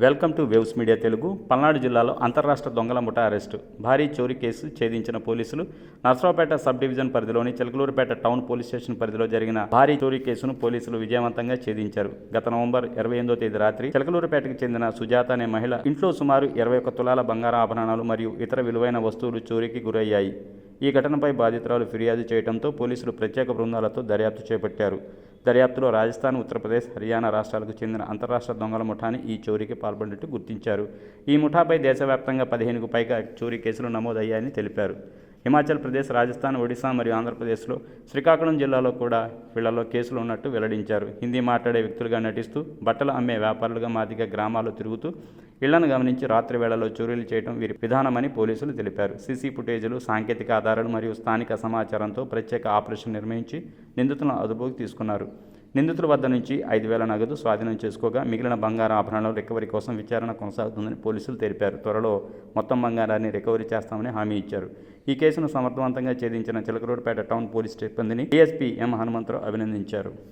Welcome to waves media Telugu. Palnadu జిల్లాలో అంతర్రాష్ట్ర దొంగల ముఠా అరెస్టు. భారీ చోరీ కేసు ఛేదించిన పోలీసులు నర్సరావుపేట సబ్ డివిజన్ పరిధిలోని చిలకలూరుపేట టౌన్ పోలీస్ స్టేషన్ పరిధిలో జరిగిన భారీ చోరీ కేసును పోలీసులు విజయవంతంగా ఛేదించారు. గత నవంబర్ 28వ తేదీ రాత్రి చిలకలూరుపేటకు చెందిన సుజాత అనే మహిళ ఇంట్లో సుమారు 21 తులాల బంగారు ఆభరణాలు మరియు ఇతర విలువైన వస్తువులు చోరీకి గురయ్యాయి. ఈ ఘటనపై బాధితురాలు ఫిర్యాదు చేయడంతో పోలీసులు ప్రత్యేక బృందాలతో దర్యాప్తు చేపట్టారు. దర్యాప్తులో రాజస్థాన్, ఉత్తరప్రదేశ్, హర్యానా రాష్ట్రాలకు చెందిన అంతర్రాష్ట్ర దొంగల ముఠాని ఈ చోరీకి పాల్పడినట్టు గుర్తించారు. ఈ ముఠాపై దేశవ్యాప్తంగా 15కు పైగా చోరీ కేసులు నమోదయ్యాయని తెలిపారు. హిమాచల్ ప్రదేశ్, రాజస్థాన్, ఒడిశా మరియు ఆంధ్రప్రదేశ్లో, శ్రీకాకుళం జిల్లాలో కూడా వీళ్లలో కేసులు ఉన్నట్టు వెల్లడించారు. హిందీ మాట్లాడే వ్యక్తులుగా నటిస్తూ బట్టలు అమ్మే వ్యాపారులుగా మాదిగా గ్రామాల్లో తిరుగుతూ ఇళ్లను గమనించి రాత్రి వేళల్లో చోరీలు చేయడం వీరి విధానమని పోలీసులు తెలిపారు. సీసీ ఫుటేజీలు, సాంకేతిక ఆధారాలు మరియు స్థానిక సమాచారంతో ప్రత్యేక ఆపరేషన్ నిర్వహించి నిందితులను అదుపులోకి తీసుకున్నారు. నిందితుల వద్ద నుంచి 5,000 నగదు స్వాధీనం చేసుకోగా మిగిలిన బంగారు ఆభరణాల రికవరీ కోసం విచారణ కొనసాగుతుందని పోలీసులు తెలిపారు. త్వరలో మొత్తం బంగారాన్ని రికవరీ చేస్తామని హామీ ఇచ్చారు. ఈ కేసును సమర్థవంతంగా ఛేదించిన చిలకలూరుపేట టౌన్ పోలీస్ సిబ్బందిని డీఎస్పీ ఎం హనుమంతరావు అభినందించారు.